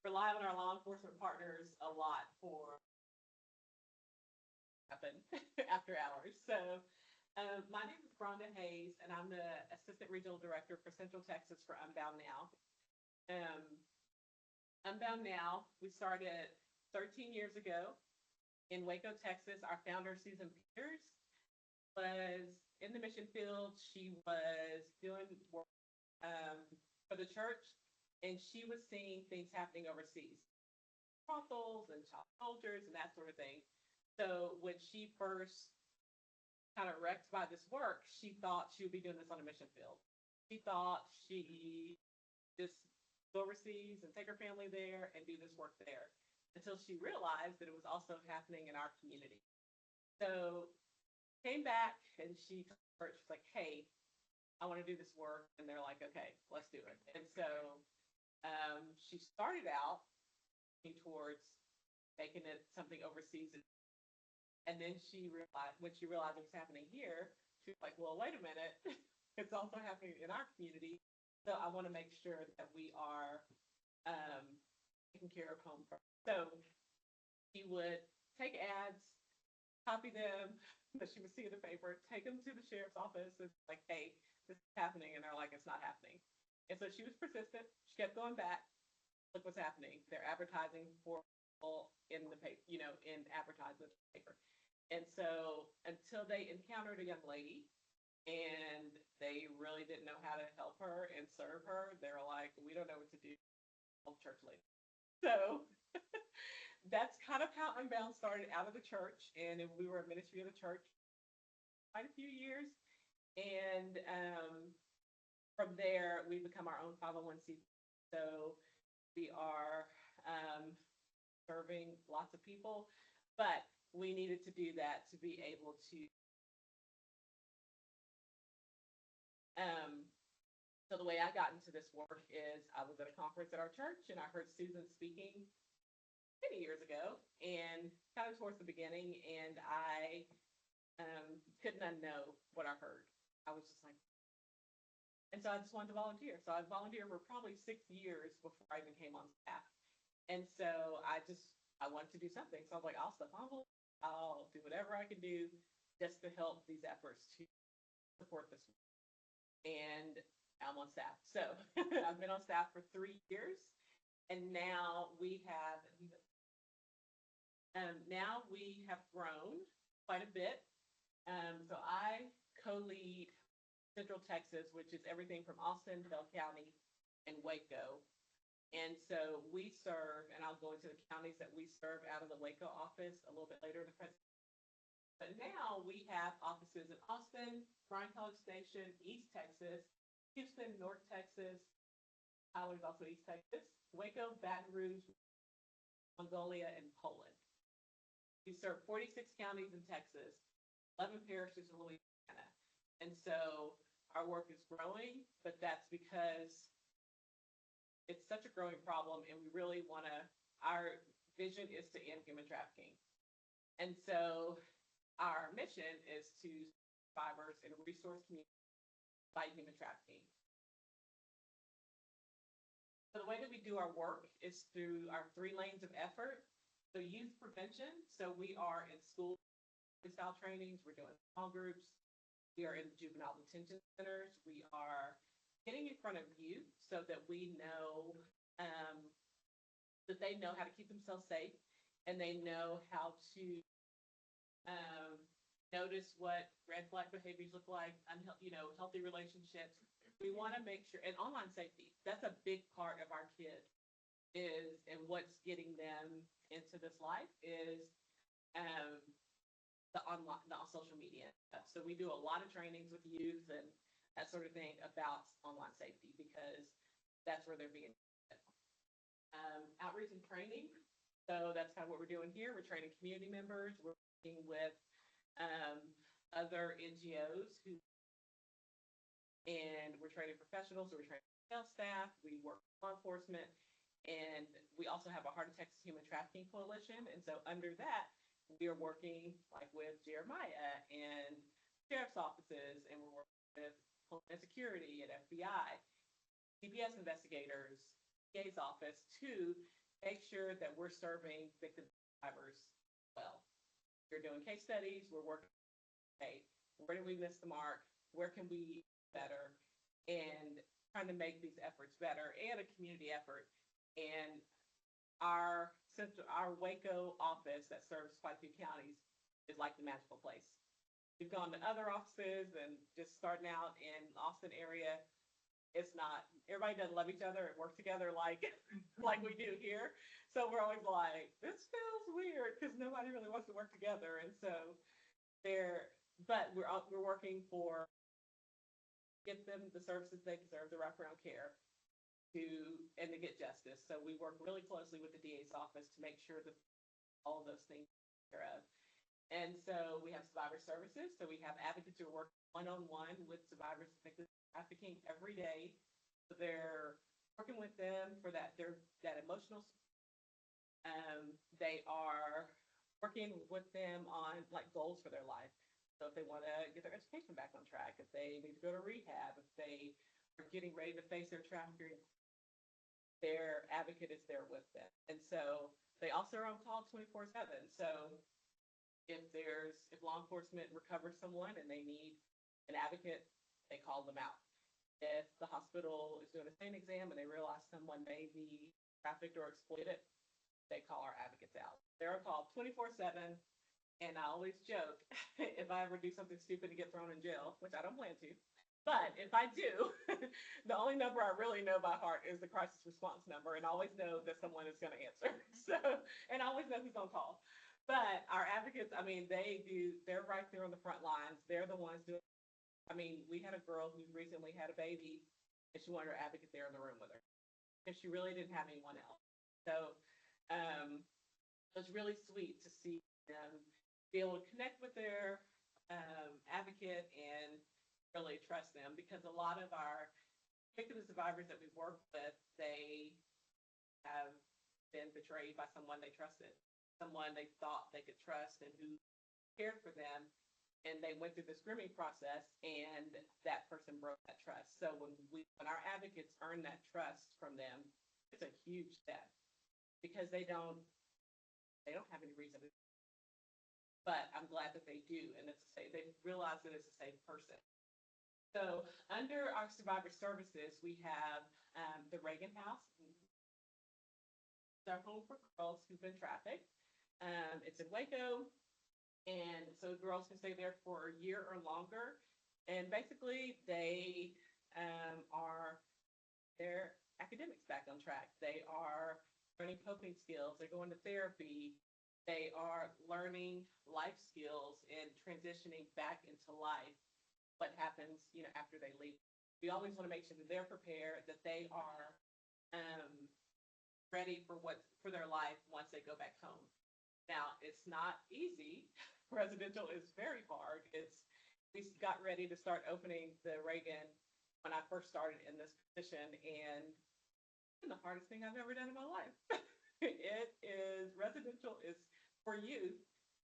rely on our law enforcement partners a lot for happen after hours. So, my name is Rhonda Hayes, and I'm the Assistant Regional Director for Central Texas for Unbound Now. Um, Unbound Now, we started 13 years ago in Waco, Texas. Our founder, Susan Peters, was in the mission field. She was doing work for the church, and she was seeing things happening overseas, brothels and child soldiers and that sort of thing. So when she first kind of wrecked by this work, she thought she would be doing this on a mission field. She thought she just go overseas and take her family there and do this work there until she realized that it was also happening in our community. So came back and she told the church, she's like, hey, I want to do this work. And they're like, okay, let's do it. And so she started out towards making it something overseas. And then she realized, when she realized it was happening here, she was like, well, wait a minute, it's also happening in our community. So I want to make sure that we are taking care of home first. So she would take ads, copy them that she would see in the paper, take them to the sheriff's office and like, hey, this is happening. And they're like, it's not happening. And so she was persistent. She kept going back. Look what's happening. They're advertising for people in the paper, in advertisements paper. And so until they encountered a young lady and they really didn't know how to help her and serve her, they were like, we don't know what to do. Church lady. So that's kind of how Unbound started out of the church. And we were a ministry of the church quite a few years. And from there, we become our own 501c. So we are serving lots of people, but we needed to do that to be able to. So the way I got into this work is I was at a conference at our church and I heard Susan speaking many years ago and kind of towards the beginning, and I couldn't unknow what I heard. I was just like, and so I just wanted to volunteer. So I volunteered for probably 6 years before I even came on staff. And so I wanted to do something. So I was like, I'll step on, I'll do whatever I can do just to help these efforts to support this. And I'm on staff. So I've been on staff for 3 years, and now we have grown quite a bit. So I co-lead Central Texas, which is everything from Austin, Bell County, and Waco. And so we serve, and I'll go into the counties that we serve out of the Waco office a little bit later in the presentation. But now we have offices in Austin, Bryan College Station, East Texas, Houston, North Texas, Tyler is also East Texas, Waco, Baton Rouge, Mongolia, and Poland. We serve 46 counties in Texas, 11 parishes in Louisiana. And so our work is growing, but that's because it's such a growing problem, and we really want to, our vision is to end human trafficking. And so our mission is to survivors and resource communities fight human trafficking. So the way that we do our work is through our 3 lanes of effort. So youth prevention. So we are in school style trainings. We're doing small groups. We are in juvenile detention centers. We are getting in front of youth so that we know that they know how to keep themselves safe, and they know how to notice what red flag behaviors look like, healthy relationships. We want to make sure, and online safety, that's a big part of our kids is, and what's getting them into this life is the social media stuff. So we do a lot of trainings with youth and that sort of thing about online safety, because that's where they're being outreach and training. So that's kind of what we're doing here. We're training community members. We're working with other NGOs and we're training professionals. So we're training sales staff. We work with law enforcement, and we also have a Heart of Texas Human Trafficking Coalition. And so under that, we are working like with Jeremiah and sheriff's offices, and we're working with Homeland Security and FBI, CPS investigators, PA's office to make sure that we're serving victim survivors well. We're doing case studies, we're working, okay, where did we miss the mark? Where can we better? And trying to make these efforts better and a community effort. And our Waco office that serves quite a few counties is like the magical place. We've gone to other offices and just starting out in the Austin area. It's not, everybody doesn't love each other and work together like like we do here. So we're always like, this feels weird because nobody really wants to work together. And so they're, but we're working for get them the services they deserve, the wraparound care to and to get justice. So we work really closely with the DA's office to make sure that all of those things are taken care of. And so we have survivor services. So we have advocates who work one-on-one with survivors of victims of trafficking every day. So they're working with them for that emotional. They are working with them on like goals for their life. So if they want to get their education back on track, if they need to go to rehab, if they are getting ready to face their trafficking, their advocate is there with them. And so they also are on call 24/7. So if law enforcement recovers someone and they need an advocate, they call them out. If the hospital is doing a SANE exam and they realize someone may be trafficked or exploited, they call our advocates out. They're on call 24/7. And I always joke, if I ever do something stupid to get thrown in jail, which I don't plan to, but if I do, the only number I really know by heart is the crisis response number, and I always know that someone is going to answer. So, and I always know who's on call. But our advocates, I mean, they're right there on the front lines. They're the ones doing, I mean, we had a girl who recently had a baby, and she wanted her advocate there in the room with her because she really didn't have anyone else. So it was really sweet to see them be able to connect with their advocate and really trust them, because a lot of our victim survivors that we've worked with, they have been betrayed by someone they trusted, someone they thought they could trust and who cared for them. And they went through this grooming process and that person broke that trust. So when our advocates earn that trust from them, it's a huge step because they don't have any reason to. But I'm glad that they do, and they realize that it's a safe person. So under our survivor services, we have the Reagan House. It's our home for girls who've been trafficked. It's in Waco, and so girls can stay there for a year or longer. And basically, they are their academics back on track. They are learning coping skills. They're going to therapy. They are learning life skills and transitioning back into life. What happens, after they leave? We always want to make sure that they're prepared, that they are ready for their life once they go back home. Now, it's not easy. Residential is very hard. We got ready to start opening the Reagan when I first started in this position, and it's the hardest thing I've ever done in my life. Residential is for youth.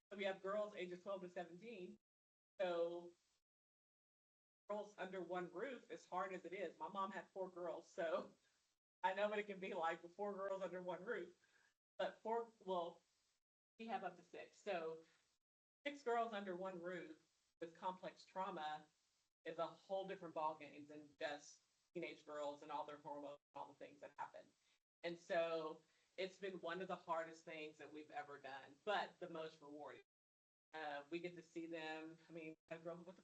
So we have girls ages 12 to 17. So girls under one roof, as hard as it is. My mom had 4 girls, so I know what it can be like with 4 girls under one roof. But we have up to 6. So 6 girls under one roof with complex trauma is a whole different ballgame than just teenage girls and all their hormones and all the things that happen. And so it's been one of the hardest things that we've ever done, but the most rewarding. We get to see them. I mean, I grew up with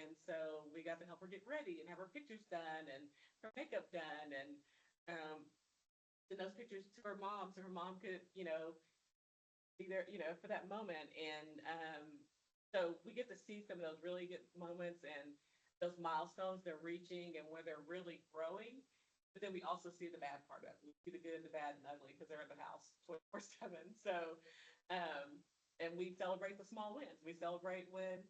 and so we got to help her get ready and have her pictures done and her makeup done and send those pictures to her mom so her mom could, be there, for that moment. And so we get to see some of those really good moments and those milestones they're reaching and where they're really growing. But then we also see the bad part of it. We see the good, the bad, and the ugly because they're in the house 24/7. So, and we celebrate the small wins. We celebrate when,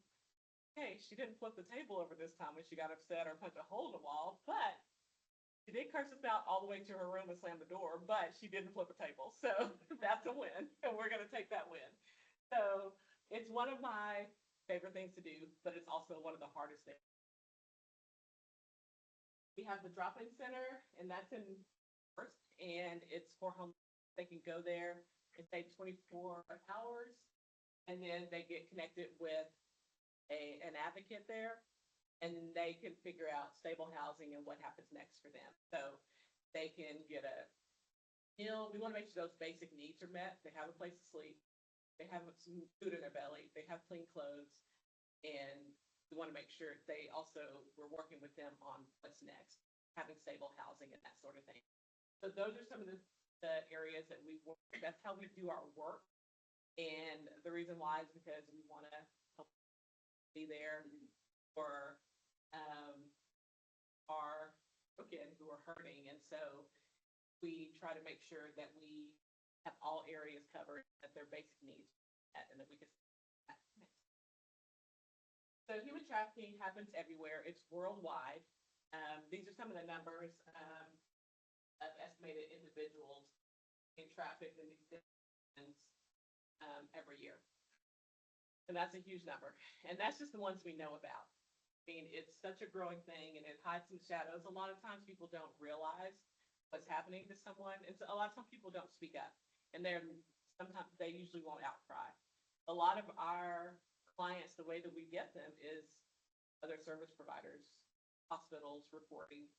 hey, she didn't flip the table over this time when she got upset or punch a hole in the wall, but she did curse us out all the way to her room and slam the door, but she didn't flip a table. So that's a win, and we're going to take that win. So it's one of my favorite things to do, but it's also one of the hardest things. We have the drop-in center, and that's in first, and it's for home They can go there and stay 24 hours, and then they get connected with an advocate there, and they can figure out stable housing and what happens next for them. So they can get a meal. We want to make sure those basic needs are met. They have a place to sleep. They have some food in their belly. They have clean clothes. And we want to make sure we're working with them on what's next, having stable housing and that sort of thing. So those are some of the areas that we work. That's how we do our work. And the reason why is because we want to help be there for our again who are hurting. And so we try to make sure that we have all areas covered, that their basic needs met, and that we can. So human trafficking happens everywhere. It's worldwide. These are some of the numbers of estimated individuals being trafficked in these situations every year. And that's a huge number. And that's just the ones we know about. I mean, it's such a growing thing, and it hides in the shadows. A lot of times people don't realize what's happening to someone. And so a lot of times people don't speak up, and sometimes they usually won't outcry. A lot of our clients, the way that we get them is other service providers, hospitals reporting,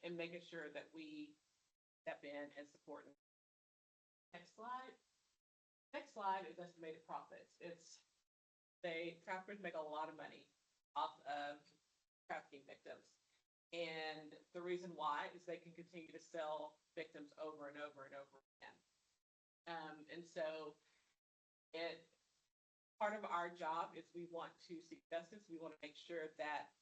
and making sure that we step in and support them. Next slide. Next slide is estimated profits. Traffickers make a lot of money off of trafficking victims. And the reason why is they can continue to sell victims over and over and over again. And so part of our job is we want to seek justice. We want to make sure that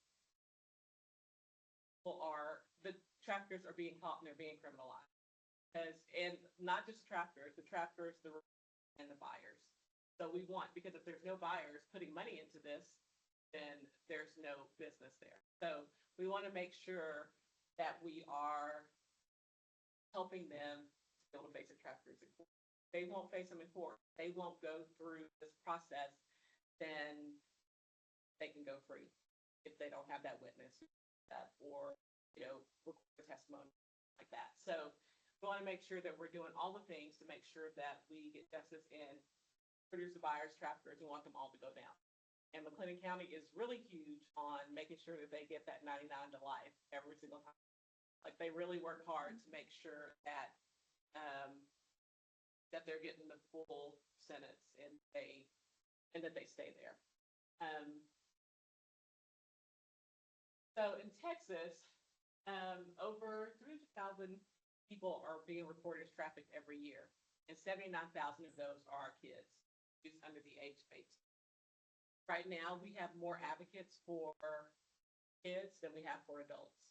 the traffickers are being caught and they're being criminalized. And not just traffickers, and the buyers. So because if there's no buyers putting money into this, then there's no business there. So we want to make sure that we are helping them to be able to face the traffickers in court. They won't face them in court. They won't go through this process, then they can go free if they don't have that witness or, record testimony like that. So we want to make sure that we're doing all the things to make sure that we get justice in producer buyers, traffickers. We want them all to go down. And McLennan County is really huge on making sure that they get that 99 to life every single time. Like, they really work hard to make sure that that they're getting the full sentence and that they stay there. So in Texas, over 300,000 people are being reported as trafficked every year, and 79,000 of those are kids who's under the age of 18. Right now, we have more advocates for kids than we have for adults.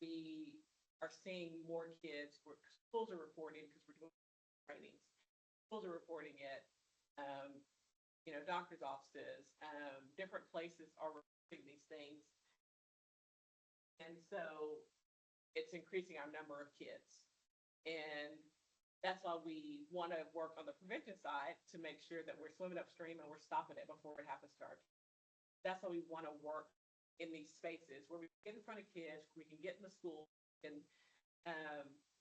We are seeing more kids. Schools are reporting, because we're doing trainings. Schools are reporting it. Doctors' offices, different places are reporting these things. And so it's increasing our number of kids. And that's why we want to work on the prevention side to make sure that we're swimming upstream and we're stopping it before it happens to our kids. That's why we want to work in these spaces where we get in front of kids, we can get in the school, and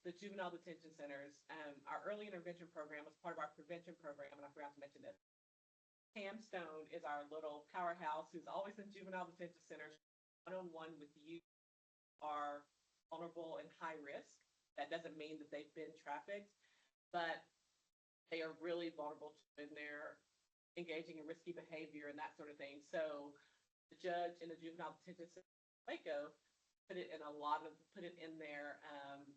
the juvenile detention centers. Our early intervention program was part of our prevention program, and I forgot to mention this. Pam Stone is our little powerhouse who's always in juvenile detention centers, one-on-one with youth who are vulnerable and high risk. That doesn't mean that they've been trafficked, but they are really vulnerable and they're engaging in risky behavior and that sort of thing. So the judge in the juvenile detention center in Waco put it in their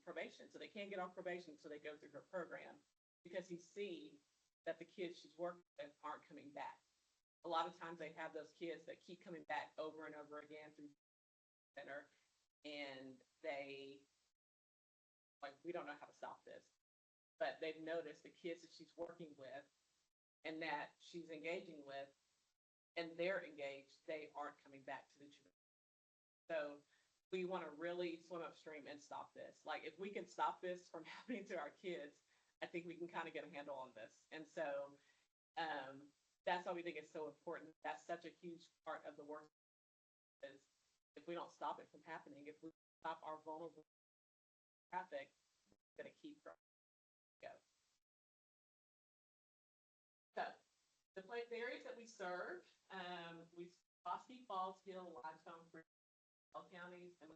probation. So they can't get off probation, so they go through her program, because he sees that the kids she's working with aren't coming back. A lot of times they have those kids that keep coming back over and over again through the center, and we don't know how to stop this. But they've noticed the kids that she's working with and that she's engaging with, and they're engaged, they aren't coming back to the juvenile. So we want to really swim upstream and stop this. Like, if we can stop this from happening to our kids, I think we can kind of get a handle on this. And so that's why we think it's so important. That's such a huge part of the work. Is if we don't stop it from happening, if we stop our vulnerable traffic, it's going to keep growing. Go. So the areas that we serve, we Bosque, Falls Hill, Limestone, counties, and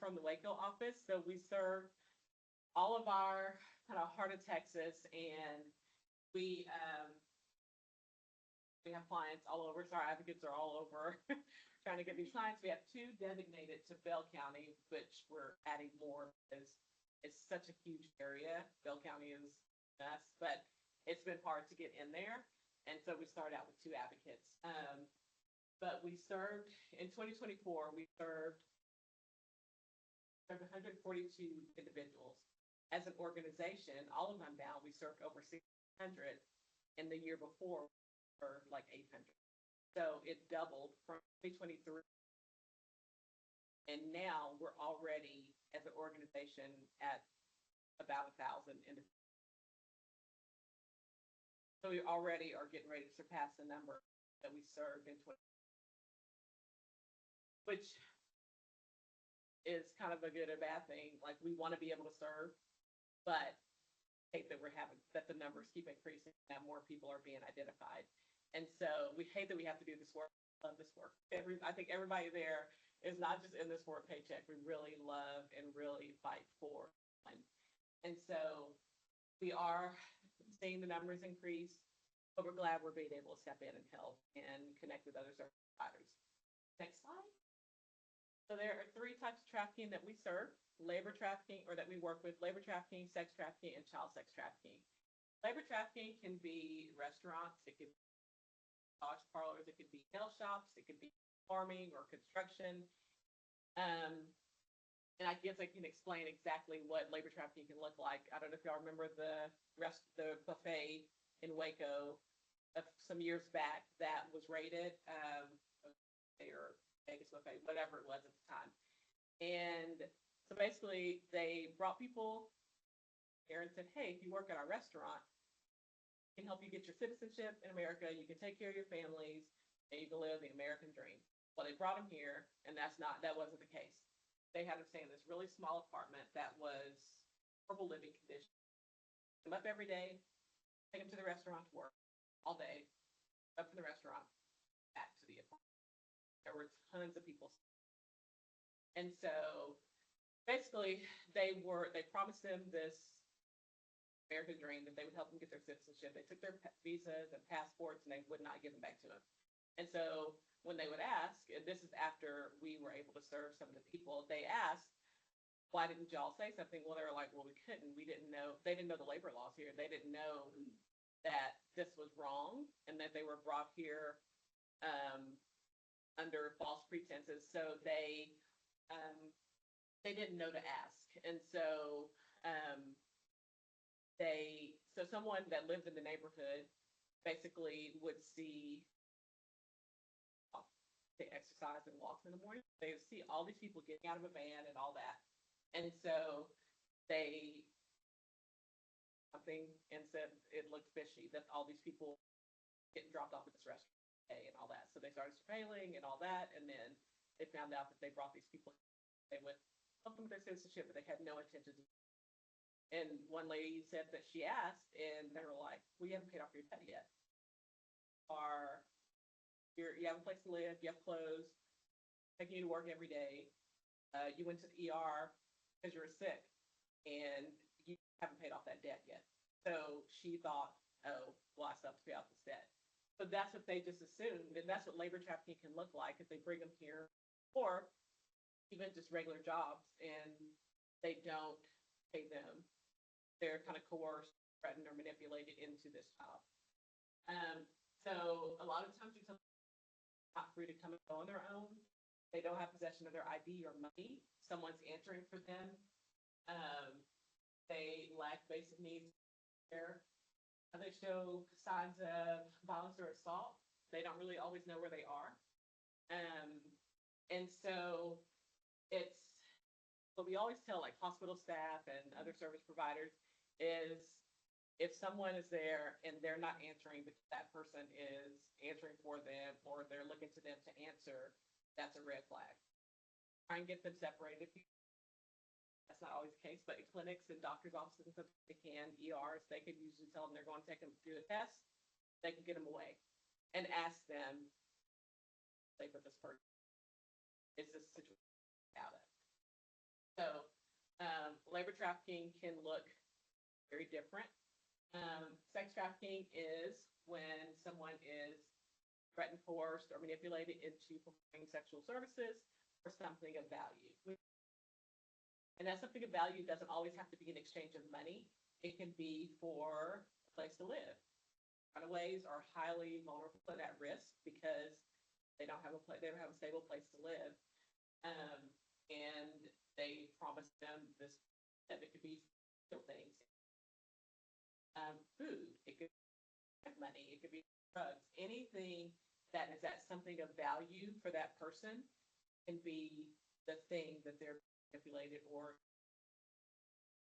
from the Waco office. So we serve all of our kind of heart of Texas, and we um, we have clients all over. So our advocates are all over trying to get these clients. We have two designated to Bell County, which we're adding more because it's such a huge area. Bell County is us, but it's been hard to get in there. And so we started out with two advocates. But we served in 2024, we served 142 individuals. As an organization, all of Unbound, we served over 600. In the year before, for like 800. So it doubled from 2023. And now we're already, as an organization, at about 1,000 individuals. So we already are getting ready to surpass the number that we served in 20, which is kind of a good or bad thing. Like, we want to be able to serve, but hate that that the numbers keep increasing, that more people are being identified. And so we hate that we have to do this work. Love this work. I think everybody there is not just in this for a paycheck. We really love and really fight for one. And so we are seeing the numbers increase, but we're glad we're being able to step in and help and connect with other service providers. Next slide. So there are three types of trafficking that we serve: labor trafficking, or that we work with: labor trafficking, sex trafficking, and child sex trafficking. Labor trafficking can be restaurants, it could be massage parlors, it could be nail shops, it could be farming or construction. And I guess I can explain exactly what labor trafficking can look like. I don't know if y'all remember the buffet in Waco of some years back that was raided, or Vegas buffet, whatever it was at the time. And so basically they brought people here and said, hey, if you work at our restaurant, we can help you get your citizenship in America, you can take care of your families, and you can live the American dream. Well, they brought them here, and that wasn't the case. They had them stay in this really small apartment that was horrible living conditions. Come up every day, take them to the restaurant to work all day, up to the restaurant, back to the apartment. There were tons of people. And so basically they promised them this American dream, that they would help them get their citizenship. They took their visas and passports and they would not give them back to them. And so when they would ask, and this is after we were able to serve some of the people, they asked, why didn't y'all say something? Well, they were like, well, we couldn't. We didn't know. They didn't know the labor laws here. They didn't know that this was wrong and that they were brought here under false pretenses. So they didn't know to ask. And so someone that lived in the neighborhood basically would see they exercise and walks in the morning. They would see all these people getting out of a van and all that. And so they something and said it looked fishy that all these people getting dropped off at this restaurant and all that. So they started surveilling and all that, and then they found out that they brought these people. They would help them with their citizenship, but they had no intention to. And one lady said that she asked, and they were like, "We haven't paid off your debt yet. You have a place to live, you have clothes, taking you to work every day. You went to the ER because you were sick, and you haven't paid off that debt yet." So she thought, oh, well, I still have to pay off this debt. So that's what they just assumed, and that's what labor trafficking can look like if they bring them here, or even just regular jobs, and they don't pay them. They're kind of coerced, threatened, or manipulated into this job. So a lot of times you tell them not free to come and go on their own. They don't have possession of their ID or money. Someone's answering for them. They lack basic needs. They show signs of violence or assault. They don't really always know where they are. And so it's what we always tell like hospital staff and other service providers is if someone is there and they're not answering because that person is answering for them or they're looking to them to answer, that's a red flag. Try and get them separated. That's not always the case, but in clinics and doctor's offices and stuff, they can, ERs, they can usually tell them they're going to take them do a test. They can get them away and ask them, say, for this person, is this situation out of? So, labor trafficking can look very different. Sex trafficking is when someone is threatened, forced, or manipulated into performing sexual services for something of value. And that something of value doesn't always have to be in exchange of money. It can be for a place to live. Runaways are highly vulnerable and at risk because they don't have a stable place to live. And they promise them this, that it could be things. Food, it could be money, it could be drugs, anything that is at something of value for that person can be the thing that they're manipulated or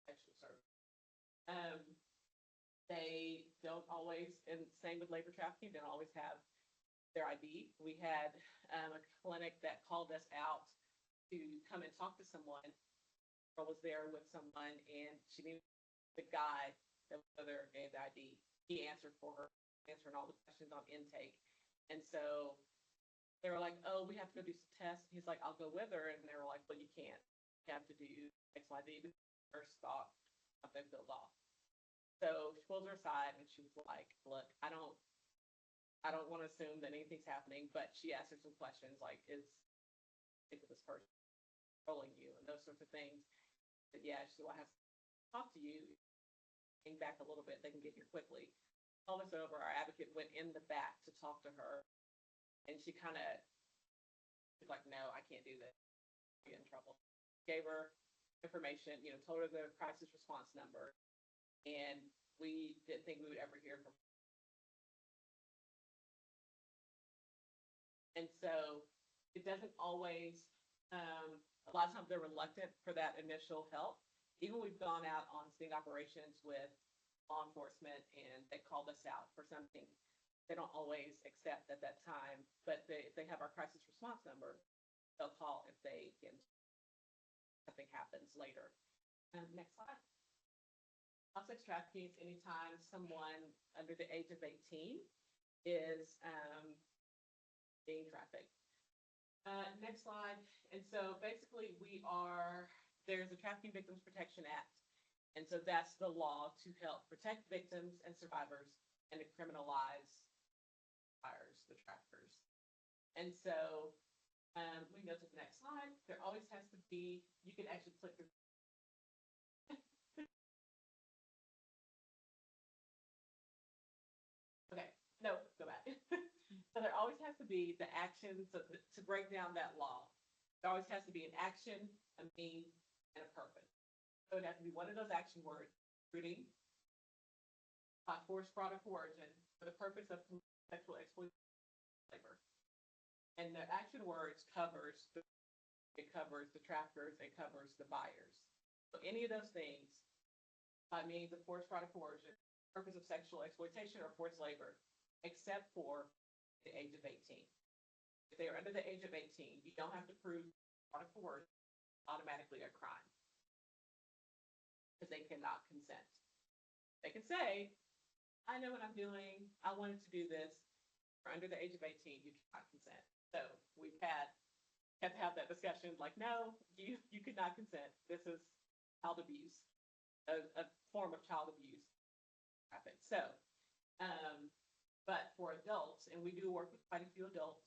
sexual service. They don't always, and same with labor trafficking, don't always have their ID. We had a clinic that called us out to come and talk to someone. Girl was there with someone, and she knew the guy that was there gave the ID. He answered for her, answering all the questions on intake. And so they were like, oh, we have to go do some tests. He's like, I'll go with her. And they were like, well, you can't. You have to do XYZ. First thought, something filled off. So she pulls her aside and she was like, look, I don't want to assume that anything's happening, but she asked her some questions like, is this person controlling you and those sorts of things. But yeah, she said, well, I have to talk to you. Came back a little bit, they can get here quickly. All this over, our advocate went in the back to talk to her, and she kind of was like, no, I can't do this. I'll get in trouble. Gave her information, told her the crisis response number, and we didn't think we would ever hear from her. And so it doesn't always, a lot of times they're reluctant for that initial help. Even we've gone out on sting operations with law enforcement and they called us out for something. They don't always accept at that time, but if they have our crisis response number, they'll call if something happens later. Next slide. Sex trafficking is anytime someone under the age of 18 is being trafficked. Next slide. And so basically there's a Trafficking Victims Protection Act. And so that's the law to help protect victims and survivors and to criminalize buyers, the traffickers. And so we can go to the next slide. There always has to be, you can actually click the okay, no, go back. So there always has to be the actions to break down that law. There always has to be an action, a means, and a purpose. So it has to be one of those action words, recruiting, by force, fraud, or coercion, for the purpose of sexual exploitation labor. And the action words covers the traffickers, it covers the buyers. So any of those things, by means of force, fraud, or coercion, purpose of sexual exploitation or forced labor, except for the age of 18. If they are under the age of 18, you don't have to prove fraud or coercion, automatically a crime. Because they cannot consent. They can say, I know what I'm doing, I wanted to do this. For under the age of 18, you cannot consent. So we've had to have that discussion, like, no, you could not consent. This is child abuse, a form of child abuse. So, but for adults, and we do work with quite a few adults,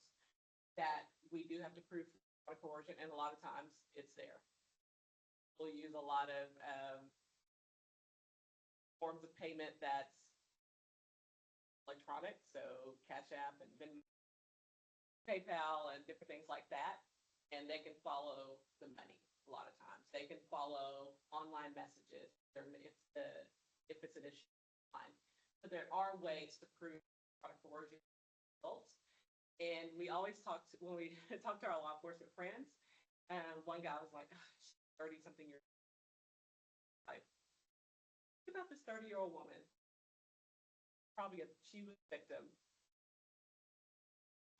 that we do have to prove coercion, and a lot of times it's there. We'll use a lot of forms of payment that's electronic, so Cash App and PayPal and different things like that, and they can follow the money a lot of times. They can follow online messages if it's an issue online. So there are ways to prove coercion results. And we always when we talk to our law enforcement friends, one guy was like, 30-something years old. Think about this 30-year-old woman. She was a victim.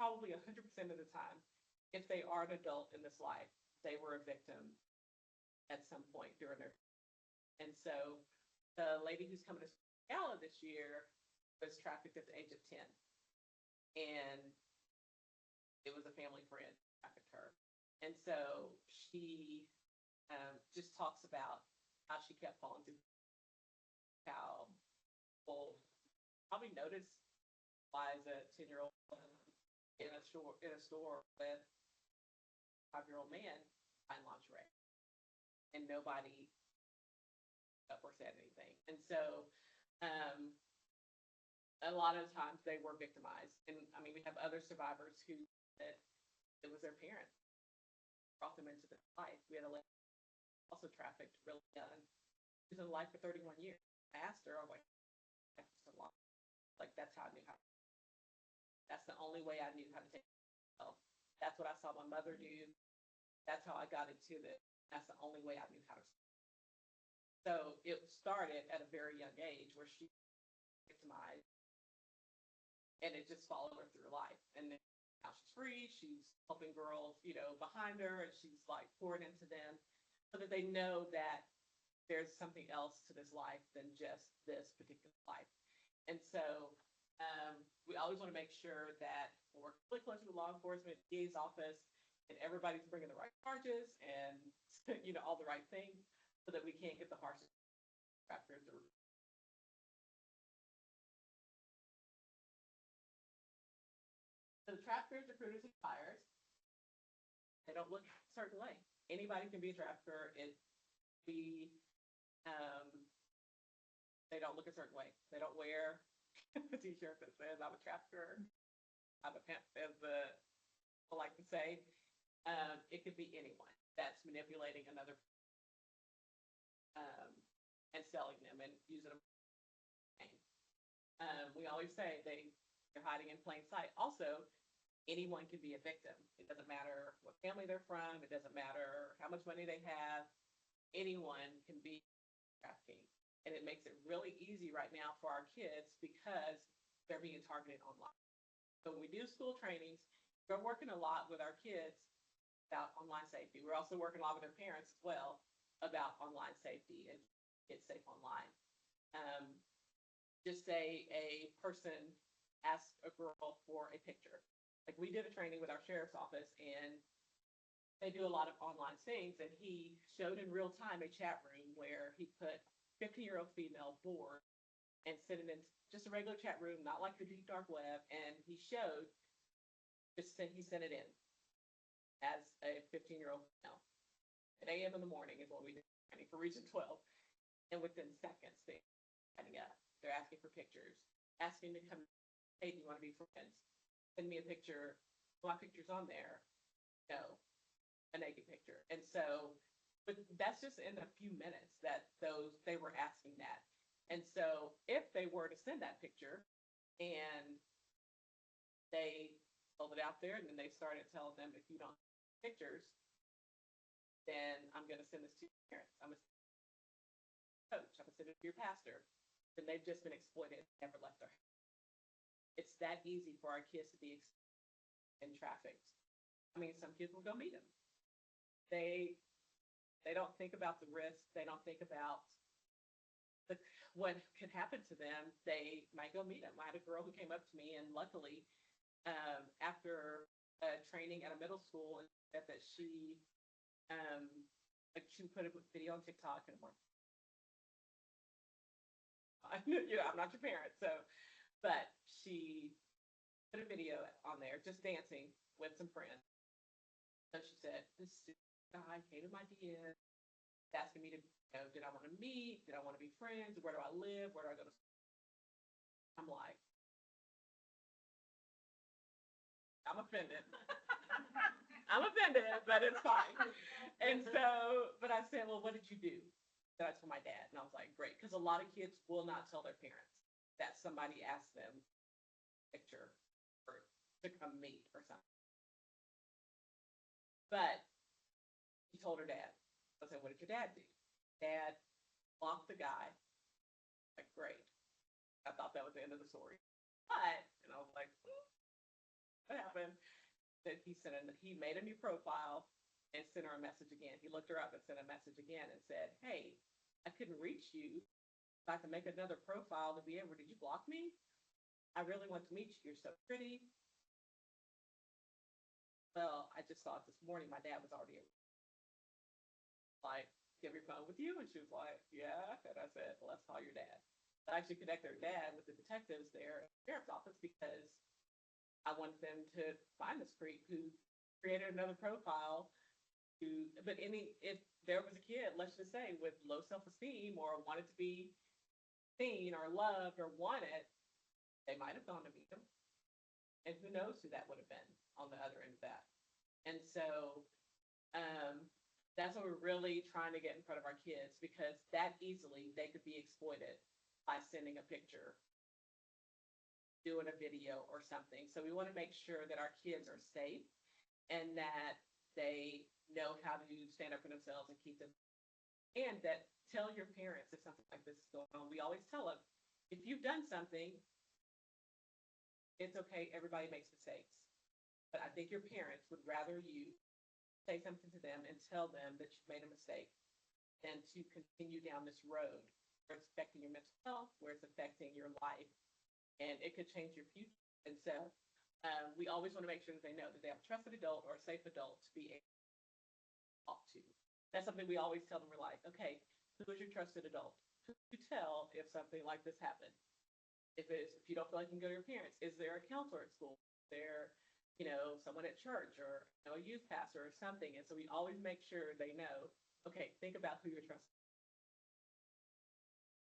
Probably 100% of the time, if they are an adult in this life, they were a victim at some point during their. And so the lady who's coming to gala this year was trafficked at the age of 10. And it was a family friend who trafficked her. And so she just talks about how she kept falling through, how people probably noticed why is a 10-year-old in a store with a 5-year-old man buying lingerie, and nobody up or said anything. And so a lot of times they were victimized. And I mean, we have other survivors who said it was their parents brought them into their life. We had a lady also trafficked really young. She was in life for 31 years. I asked her, I was like, that's a lot. Like, that's how I knew how. That's the only way I knew how to take myself. That's what I saw my mother do. That's how I got into this. That's the only way I knew how to. So it started at a very young age where she was victimized, and it just followed her through life. And then now she's free. She's helping girls, behind her, and she's like pouring into them so that they know that there's something else to this life than just this particular life. And so we always want to make sure that we're working really closely with law enforcement, DA's office, and everybody's bringing the right charges and all the right things so that we can't get the harshest traffickers. So the traffickers, recruiters, and buyers, they don't look a certain way. Anybody can be a trafficker. They don't look a certain way. They don't wear a t-shirt that says I'm a trafficker, I'm a pimp, as people like to say. It could be anyone that's manipulating another and selling them and using them. We always say they're hiding in plain sight. Also, anyone can be a victim. It doesn't matter what family they're from. It doesn't matter how much money they have. Anyone can be trafficking. And it makes it really easy right now for our kids because they're being targeted online. So when we do school trainings, we're working a lot with our kids about online safety. We're also working a lot with their parents as well about online safety and get safe online. Just say a person asked a girl for a picture. Like, we did a training with our sheriff's office, and they do a lot of online things, and he showed in real time a chat room where he put 15-year-old female bored and sent it in just a regular chat room, not like the deep dark web. And he sent it in as a 15-year-old female. At a.m. in the morning is what we do for Region 12. And within seconds, they're setting up. They're asking for pictures, asking to come. Hey, do you want to be friends? Send me a picture. My picture's on there. No, a naked picture. And so, but that's just in a few minutes that they were asking that. And so if they were to send that picture and they sold it out there and then they started telling them, if you don't have pictures, then I'm going to send this to your parents. I'm going to send it to your coach. I'm going to send it to your pastor. Then they've just been exploited and never left their house. It's that easy for our kids to be in trafficked. I mean, some kids will go meet them. They don't think about the risk. They don't think about what could happen to them. They might go meet them. I had a girl who came up to me, and luckily, after training at a middle school, and said that she put a video on TikTok, and I'm not your parent, so, but she put a video on there just dancing with some friends. So she said, this guy came to my DM, asking me to, did I want to meet? Did I want to be friends? Where do I live? Where do I go to school? I'm like, I'm offended. I'm offended, but it's fine. And so, but I said, well, what did you do? That I told my dad. And I was like, great. Because a lot of kids will not tell their parents that somebody asked them picture or to come meet or something. But she told her dad. I said, what did your dad do? Dad blocked the guy. Like, great. I thought that was the end of the story. But, and I was like, what happened? That he made a new profile, and sent her a message again. He looked her up and sent a message again and said, "Hey, I couldn't reach you. If I can make another profile to be able, did you block me? I really want to meet you. You're so pretty." Well, I just saw it this morning. My dad was already like, "Do you have your phone with you?" And she was like, "Yeah." And I said, "Well, let's call your dad." I actually connected her dad with the detectives there at the sheriff's office because I wanted them to find this creep who created another profile. But if there was a kid, let's just say, with low self-esteem or wanted to be seen or loved or wanted, they might have gone to meet him. And who knows who that would have been on the other end of that. And so um, that's what we're really trying to get in front of our kids, because that easily they could be exploited by sending a picture, doing a video or something. So we want to make sure that our kids are safe and that they know how to stand up for themselves and keep them, and that tell your parents if something like this is going on. We always tell them, if you've done something, it's okay. Everybody makes mistakes. But I think your parents would rather you say something to them and tell them that you've made a mistake than to continue down this road where it's affecting your mental health, where it's affecting your life, and it could change your future. And so we always want to make sure that they know that they have a trusted adult or a safe adult to be able to talk to. That's something we always tell them. We're like, okay, who is your trusted adult? Who do you tell if something like this happened? If you don't feel like you can go to your parents, is there a counselor at school? Is there, someone at church, or a youth pastor or something? And so we always make sure they know, okay, think about who you're trusting,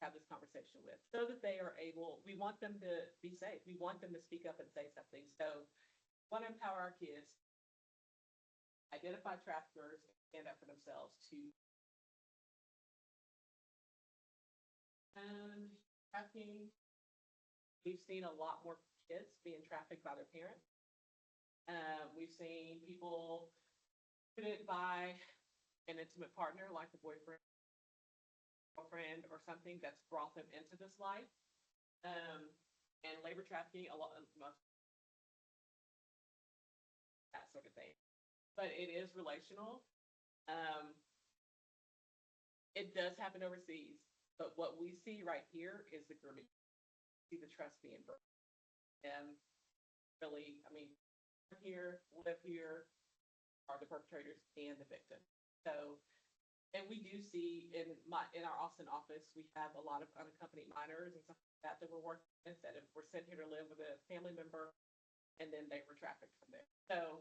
have this conversation with, so that they are able, we want them to be safe. We want them to speak up and say something. So we want to empower our kids, identify traffickers, and stand up for themselves to trafficking. We've seen a lot more kids being trafficked by their parents. We've seen people put it by an intimate partner, like a boyfriend, girlfriend, or something that's brought them into this life. And labor trafficking, a lot of that sort of thing. But it is relational. Um, it does happen overseas, but what we see right here is the grooming. See the trust being broken. And really, I mean, live here are the perpetrators and the victim. So, and we do see in our Austin office, we have a lot of unaccompanied minors and stuff like that we're working with, that if we're sent here to live with a family member, and then they were trafficked from there. So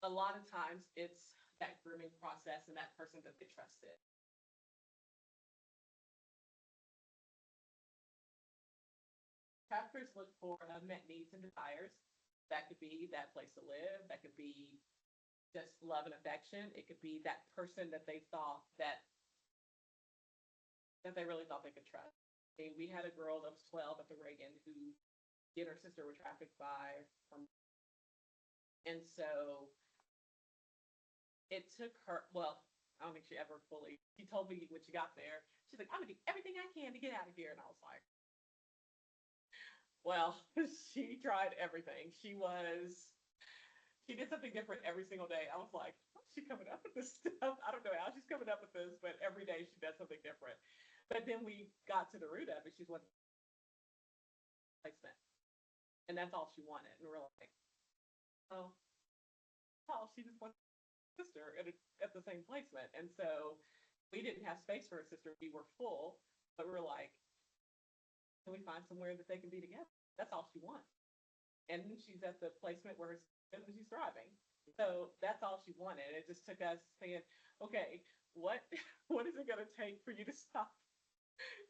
a lot of times it's that grooming process and that person that they trusted. Traffickers look for unmet needs and desires. That could be that place to live. That could be just love and affection. It could be that person that they thought that they really thought they could trust. We had a girl that was 12 at the Reagan who she and her sister were trafficked by from, and so it took her, well, I don't think she ever fully, she told me when she got there, she's like, "I'm gonna do everything I can to get out of here." And I was like, well, she tried everything. She did something different every single day. I was like, how's she coming up with this stuff? I don't know how she's coming up with this, but every day she does something different. But then we got to the root of it. She's one placement. And that's all she wanted. And we're like, oh, hell, she just wanted her sister at the same placement. And so we didn't have space for her sister. We were full, but we were like, can we find somewhere that they can be together? That's all she wants. And she's at the placement where she's thriving. So that's all she wanted. It just took us saying, okay, what what is it going to take for you to stop?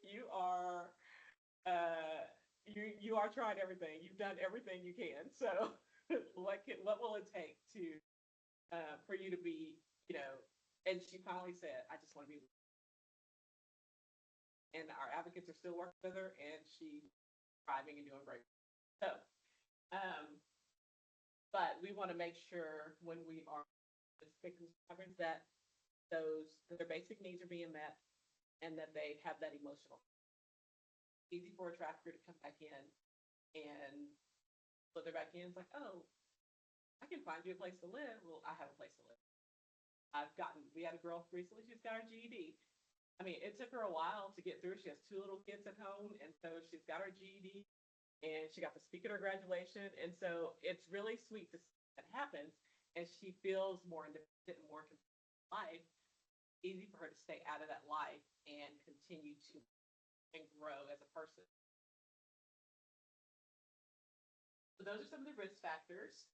You are you are trying everything. You've done everything you can. So what will it take to for you to be, And she finally said, "I just want to be." And our advocates are still working with her, and she's thriving and doing great. So, but we want to make sure when we are victims that that their basic needs are being met, and that they have that emotional. Easy for a trafficker to come back in and put their back in. It's like, oh, I can find you a place to live. Well, I have a place to live. we had a girl recently, she's got her GED. I mean, it took her a while to get through. She has two little kids at home, and so she's got her GED, and she got to speak at her graduation. And so it's really sweet to see that happens, and she feels more independent and more life. Easy for her to stay out of that life and continue to and grow as a person. So those are some of the risk factors.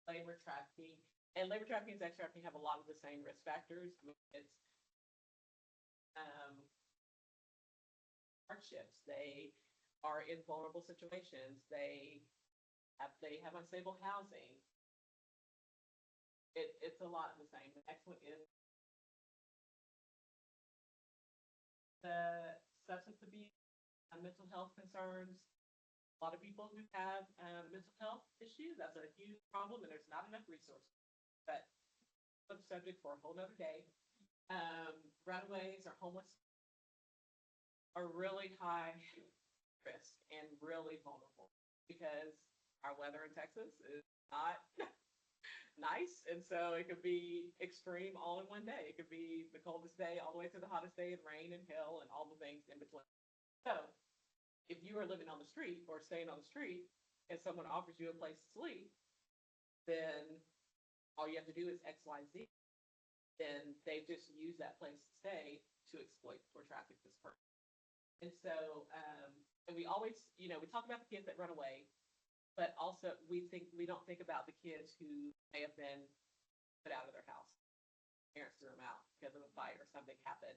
Labor trafficking, and labor trafficking and sex trafficking have a lot of the same risk factors. I mean, it's um, hardships. They are in vulnerable situations. They have unstable housing. It's a lot of the same. The next one is the substance abuse and mental health concerns. A lot of people who have mental health issues, that's a huge problem, and there's not enough resources. But that's a subject for a whole nother day. Runaways or homeless are really high risk and really vulnerable because our weather in Texas is not nice. And so it could be extreme all in one day. It could be the coldest day all the way to the hottest day, and rain and hail and all the things in between. So if you are living on the street or staying on the street and someone offers you a place to sleep, then all you have to do is X, Y, Z. Then they just use that place to stay to exploit or traffic this person. And so, and we always, we talk about the kids that run away, but also we don't think about the kids who may have been put out of their house. Parents threw them out because of a fight or something happened.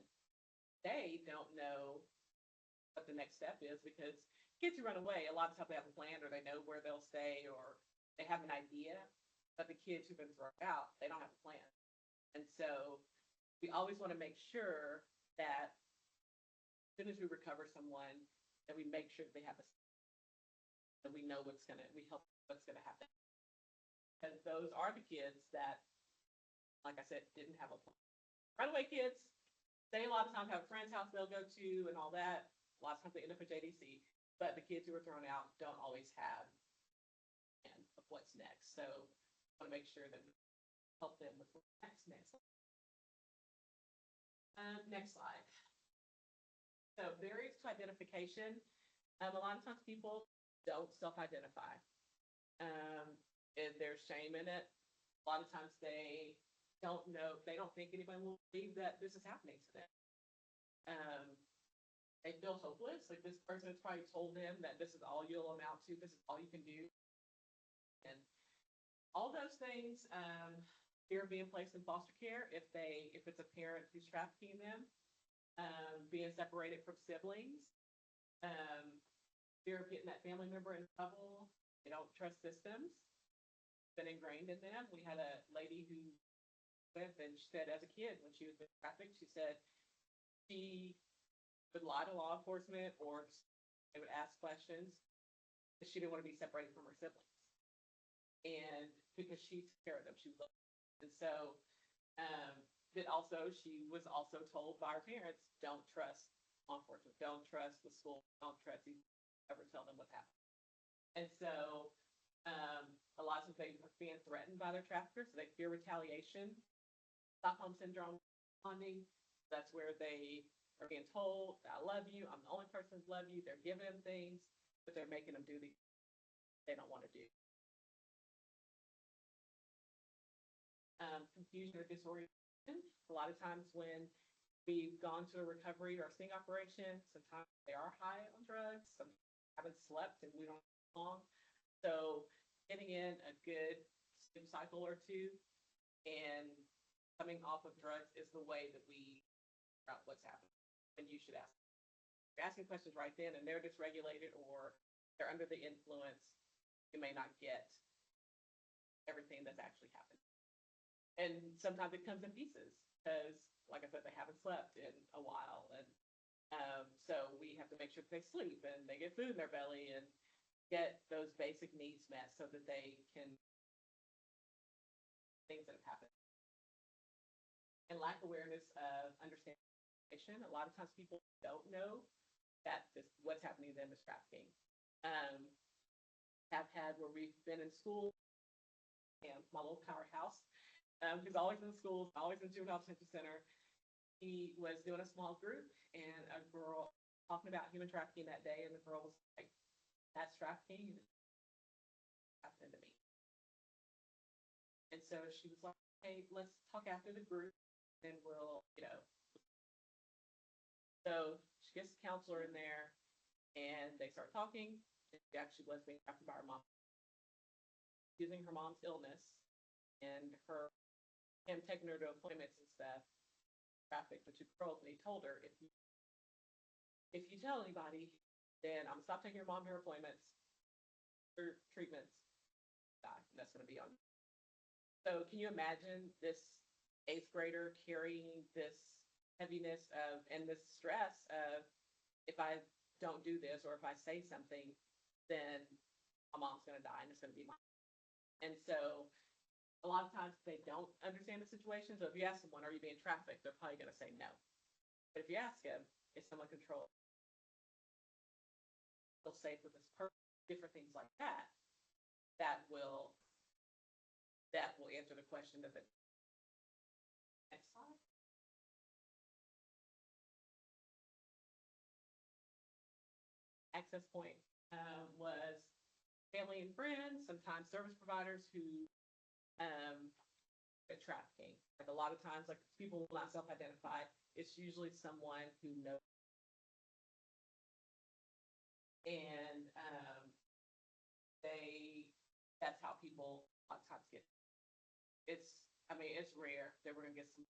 They don't know what the next step is because kids who run away, a lot of times they have a plan or they know where they'll stay or they have an idea. But the kids who've been thrown out, they don't have a plan. And so we always want to make sure that as soon as we recover someone, that we make sure that they have that we know we help what's gonna happen. Because those are the kids that, like I said, didn't have a plan. Runaway kids, they a lot of times have a friend's house they'll go to and all that. A lot of times they end up at JDC, but the kids who were thrown out don't always have a plan of what's next. So I want to make sure that we help them with what's next. Next slide. So barriers to identification. A lot of times people don't self-identify. There's shame in it. A lot of times they don't know, they don't think anyone will believe that this is happening to them. They feel hopeless. Like this person has probably told them that this is all you'll amount to, this is all you can do. And all those things, fear of being placed in foster care if it's a parent who's trafficking them, being separated from siblings, fear of getting that family member in trouble. They don't trust systems. It's been ingrained in them. We had a lady who went and she said as a kid when she was being trafficked, she said she would lie to law enforcement or they would ask questions because she didn't want to be separated from her siblings. And because she took care of them, she loved them. And so she was also told by her parents, don't trust law enforcement, don't trust the school, don't trust these, ever tell them what's happening. And so a lot of things are being threatened by their traffickers, so they fear retaliation. Stockholm syndrome bonding, that's where they are being told, I love you, I'm the only person who loves you, they're giving them things, but they're making them do these they don't want to do. Confusion or disorientation. A lot of times when we've gone to a recovery or a sting operation, sometimes they are high on drugs, some haven't slept and we don't know long. So getting in a good sleep cycle or two and coming off of drugs is the way that we figure out what's happening. And you should ask. If you're asking questions right then and they're dysregulated or they're under the influence, you may not get everything that's actually happened. And sometimes it comes in pieces because, like I said, they haven't slept in a while. And so we have to make sure that they sleep and they get food in their belly and get those basic needs met so that they can things that have happened. And lack awareness of understanding. A lot of times people don't know that what's happening to them is trafficking. Have had where we've been in school and my little powerhouse He's always in schools, always in juvenile detention center. He was doing a small group and a girl talking about human trafficking that day, and the girl was like, "That's trafficking, and it's happening to me." And so she was like, "Hey, let's talk after the group, and we'll." So she gets the counselor in there, and they start talking. And she actually was being trafficked by her mom, using her mom's illness and him taking her to appointments and stuff, trafficked the two girls, and he told her, if you tell anybody, then I'm gonna stop taking your mom to her appointments or treatments, die. And that's gonna be on. So can you imagine this eighth grader carrying this heaviness of and this stress of, if I don't do this or if I say something, then my mom's gonna die and it's gonna be mine. And so a lot of times they don't understand the situation. So if you ask someone, "Are you being trafficked?" they're probably gonna say no. But if you ask them, "Is someone controlling? Feel safe with this person?" Different things like that, that will answer the question that the next slide. Access point was family and friends, sometimes service providers who get trafficking. Like a lot of times, like people will not self-identify. It's usually someone who knows, and that's how people a lot of times get. It's rare that we're gonna get some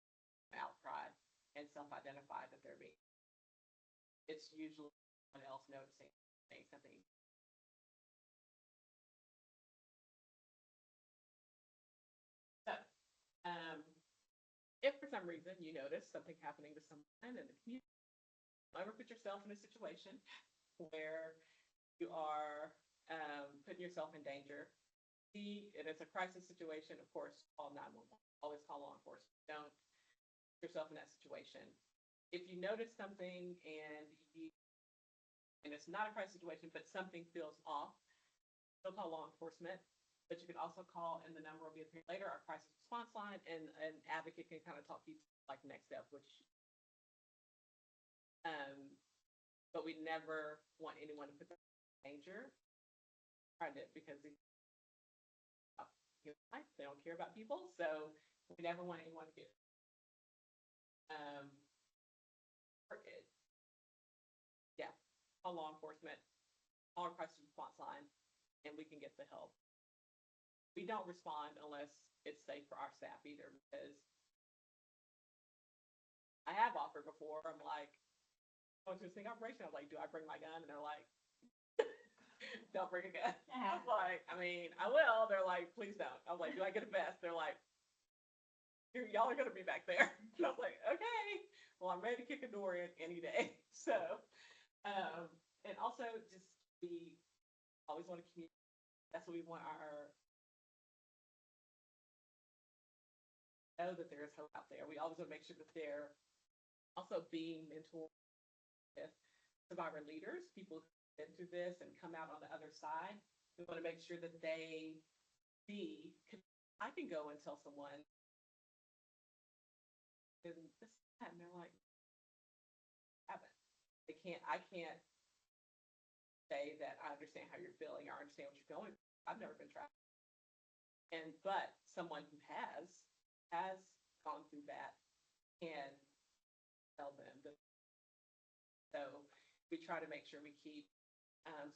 outcry and self-identify that they're being. It's usually someone else noticing something. So, if for some reason you notice something happening to someone in the community, don't ever put yourself in a situation where you are putting yourself in danger. And it's a crisis situation, of course, call 911. Always call law enforcement. Don't put yourself in that situation. If you notice something and it's not a crisis situation, but something feels off, still call law enforcement. But you can also call, and the number will be appearing later, our crisis response line, and an advocate can kind of talk you through like next step, which but we never want anyone to put them in danger. Because they don't care about people, so we never want anyone to get yeah, call law enforcement, call our crisis response line, and we can get the help. We don't respond unless it's safe for our staff either, because I have offered before. I'm like, going to a sting operation, I'm like, "Do I bring my gun?" And they're like, "Don't bring a gun." I'm like, "I will." They're like, "Please don't." I'm like, "Do I get a vest?" They're like, "Y'all are gonna be back there." And I'm like, "Okay, well, I'm ready to kick a door in any day." So, and also just always want to communicate. That's what we want know that there is hope out there. We always want to make sure that they're also being mentored with survivor leaders, people who've been through this and come out on the other side. We want to make sure that they see, I can go and tell someone, and they're like, I can't say that I understand how you're feeling, or I understand what you're going through. I've never been trafficked. But someone who has gone through that can tell them that. So we try to make sure we keep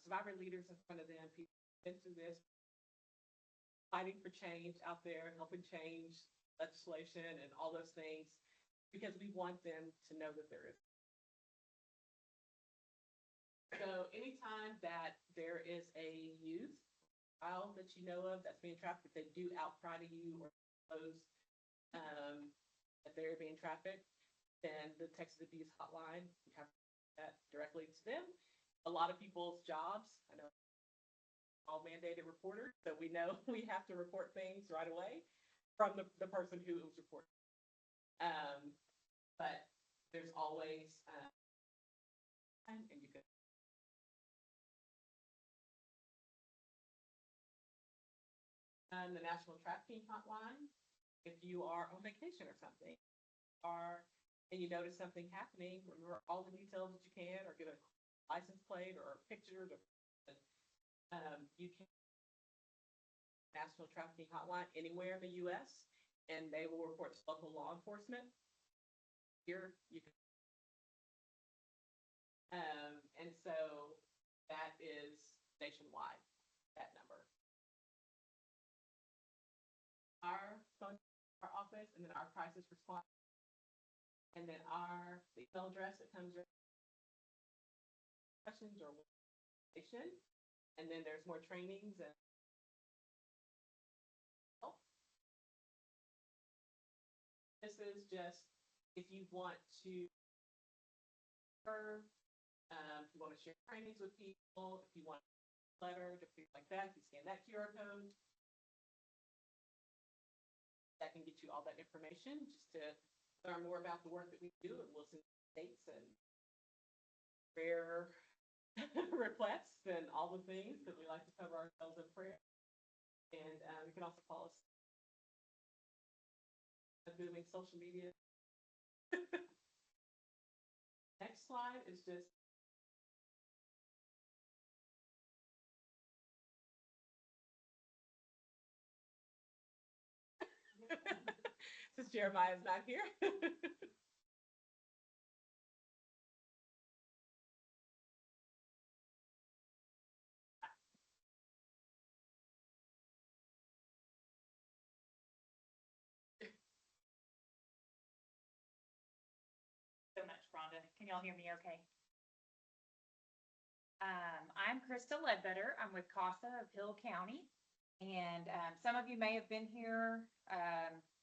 survivor leaders in front of them, people who've been through this, fighting for change out there, helping change legislation and all those things, because we want them to know that there is. So anytime that there is a youth child that you know of that's being trafficked, if they do outcry to you or those that they're being trafficked, then the Texas Abuse Hotline, you have that directly to them. A lot of people's jobs, I know, all mandated reporters, so we know we have to report things right away from the person who was reporting. But there's always and you can the National Trafficking Hotline if you are on vacation or something, are and you notice something happening, remember all the details that you can, or get a license plate or a picture. You can National Trafficking Hotline anywhere in the U.S. and they will report to local law enforcement. Here you can, and so that is nationwide. That number. Our phone, our office, and then our crisis response, and then our email address that comes with questions or information, and then there's more trainings and help. This is just if you want to serve, if you want to share trainings with people, if you want a letter, things like that, you scan that QR code. That can get you all that information just to learn more about the work that we do and Wilson States and prayer requests and all the things that we like to cover ourselves in prayer. And you can also follow us on booming social media. Next slide is just since Jeremiah is not here. So much, Rhonda. Can y'all hear me okay? I'm Krista Ledbetter. I'm with CASA of Hill County. And some of you may have been here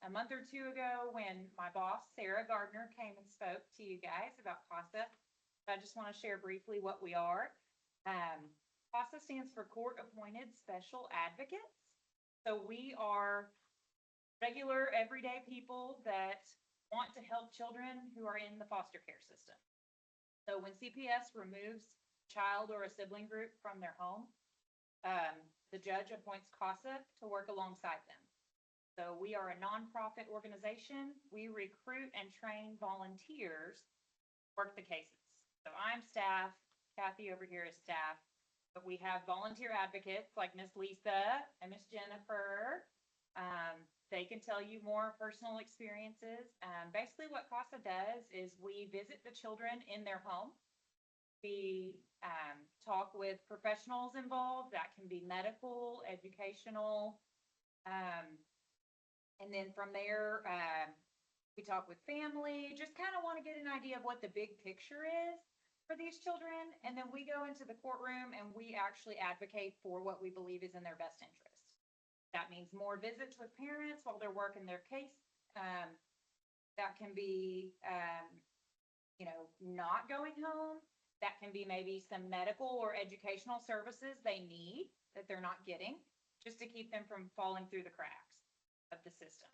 a month or two ago when my boss, Sarah Gardner, came and spoke to you guys about CASA. I just want to share briefly what we are. CASA stands for Court Appointed Special Advocates. So we are regular, everyday people that want to help children who are in the foster care system. So when CPS removes a child or a sibling group from their home, the judge appoints CASA to work alongside them. So we are a nonprofit organization. We recruit and train volunteers to work the cases. So I'm staff, Kathy over here is staff, but we have volunteer advocates like Miss Lisa and Miss Jennifer. They can tell you more personal experiences. Basically what CASA does is we visit the children in their home. We talk with professionals involved. That can be medical, educational. And then from there, we talk with family, just kind of want to get an idea of what the big picture is for these children. And then we go into the courtroom and we actually advocate for what we believe is in their best interest. That means more visits with parents while they're working their case. That can be, not going home. That can be maybe some medical or educational services they need that they're not getting, just to keep them from falling through the cracks of the system.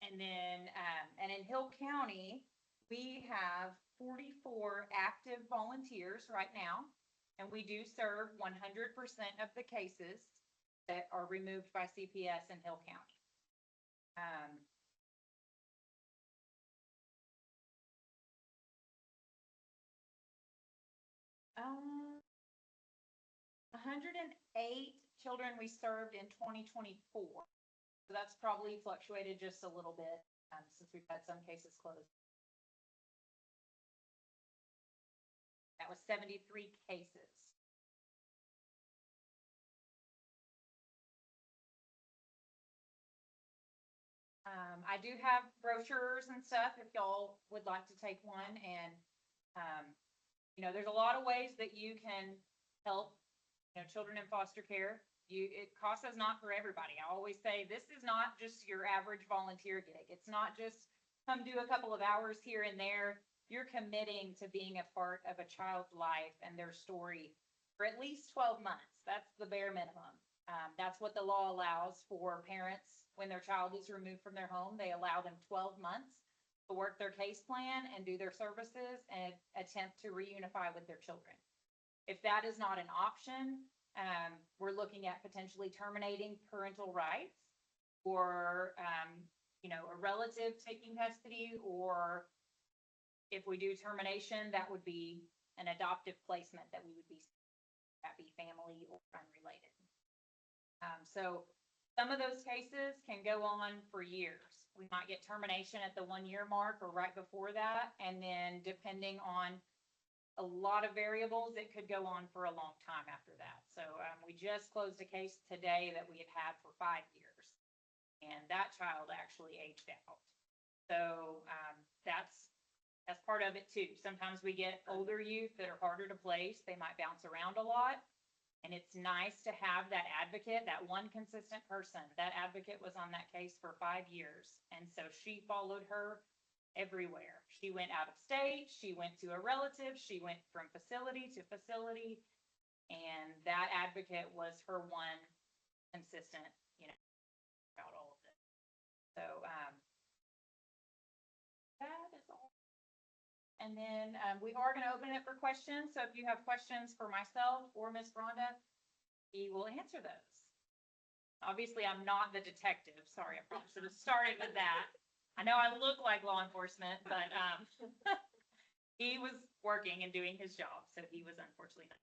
And in Hill County, we have 44 active volunteers right now, and we do serve 100% of the cases that are removed by CPS in Hill County. 108 children we served in 2024. So that's probably fluctuated just a little bit since we've had some cases closed. That was 73 cases. I do have brochures and stuff if y'all would like to take one. And, there's a lot of ways that you can help, children in foster care. CASA is not for everybody. I always say this is not just your average volunteer gig. It's not just come do a couple of hours here and there. You're committing to being a part of a child's life and their story for at least 12 months. That's the bare minimum. That's what the law allows for parents when their child is removed from their home. They allow them 12 months to work their case plan and do their services and attempt to reunify with their children. If that is not an option, we're looking at potentially terminating parental rights or, a relative taking custody, or if we do termination, that would be an adoptive placement that we would be, that be family or unrelated. So some of those cases can go on for years. We might get termination at the 1 year mark or right before that. And then depending on a lot of variables, it could go on for a long time after that. So we just closed a case today that we had had for 5 years. And that child actually aged out. So that's part of it too. Sometimes we get older youth that are harder to place. They might bounce around a lot. And it's nice to have that advocate, that one consistent person. That advocate was on that case for 5 years. And so she followed her everywhere. She went out of state. She went to a relative. She went from facility to facility. And that advocate was her one consistent, about all of this. So that is all. And then we are going to open it for questions. So if you have questions for myself or Miss Rhonda, we will answer those. Obviously, I'm not the detective. Sorry, I probably should have started with that. I know I look like law enforcement, but he was working and doing his job, so he was unfortunately not.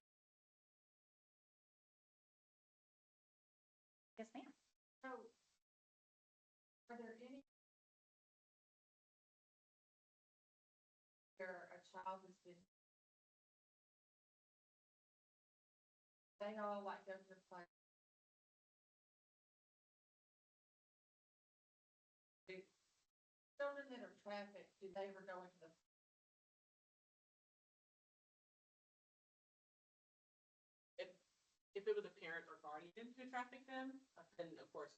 Yes, ma'am. So, are there any where a child has been, they all like go to the play? Do children that are trafficked, do they ever go into the? If it was a parent or guardian who trafficked them, then of course.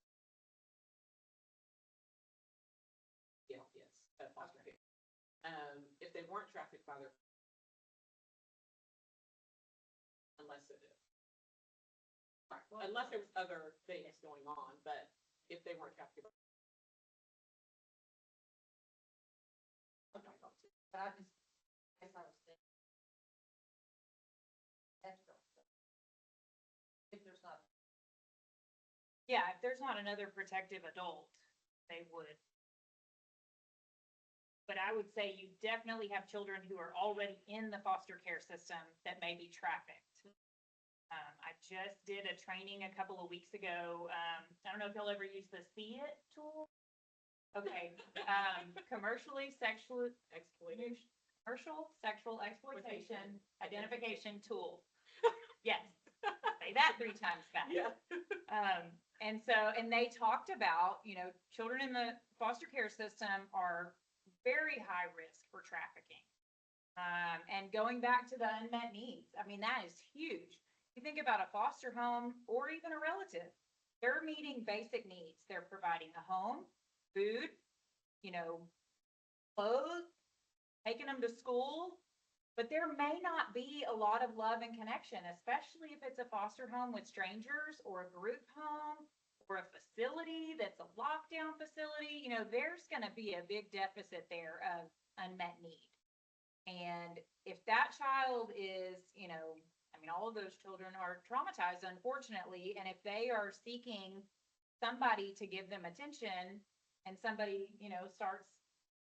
Yeah, yes, foster care. If they weren't trafficked by their. Unless it is. Unless there was other things going on, but if they weren't trafficked. But I just, as I was thinking. That's real. If there's not. Yeah, if there's not another protective adult, they would. But I would say you definitely have children who are already in the foster care system that may be trafficked. I just did a training a couple of weeks ago. I don't know if you'll ever use the See It tool. Okay, commercial sexual exploitation identification tool. Yes, say that 3 times fast. Yeah. And they talked about, children in the foster care system are very high risk for trafficking. And going back to the unmet needs, I mean, that is huge. You think about a foster home or even a relative, they're meeting basic needs. They're providing a home, food, clothes, taking them to school, but there may not be a lot of love and connection, especially if it's a foster home with strangers or a group home or a facility that's a lockdown facility. There's going to be a big deficit there of unmet need. And if that child is, all of those children are traumatized, unfortunately. And if they are seeking somebody to give them attention and somebody, starts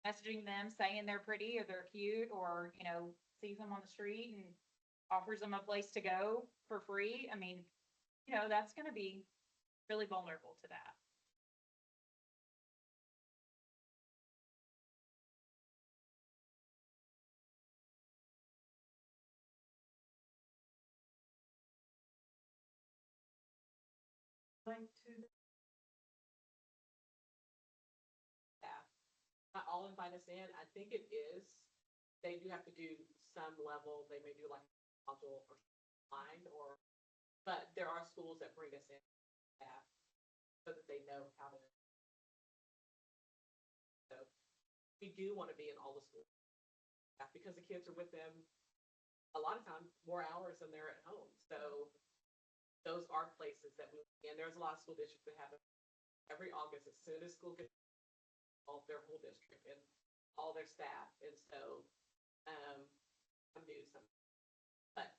messaging them saying they're pretty or they're cute or, sees them on the street and offers them a place to go for free, that's going to be really vulnerable to that. Going to. Yeah. Not all invite us in. I think it is. They do have to do some level. They may do like module or line but there are schools that bring us in staff so that they know how to. So we do want to be in all the schools because the kids are with them a lot of times more hours than they're at home. So those are places that and there's a lot of school districts that have it every August as soon as school gets all their whole district and all their staff. And so I'm new to some, but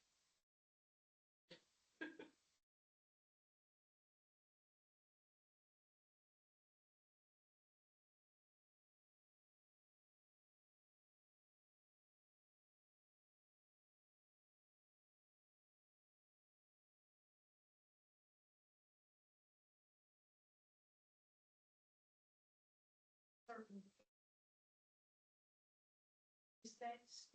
certain states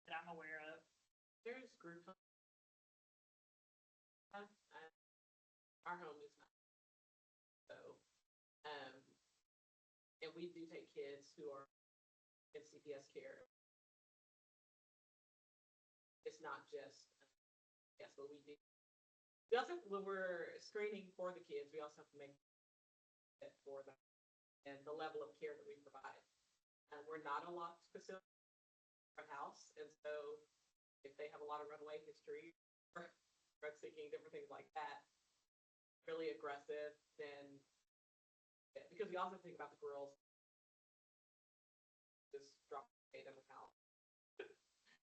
That I'm aware of. There's group home. Our home is not. So, and we do take kids who are in CPS care. It's not just, that's what we do. We also, when we're screening for the kids, we also have to make it for them and the level of care that we provide. And we're not a locked facility or house, and so if they have a lot of runaway history or drug seeking, different things like that, really aggressive, then, because we also think about the girls, just drop them out.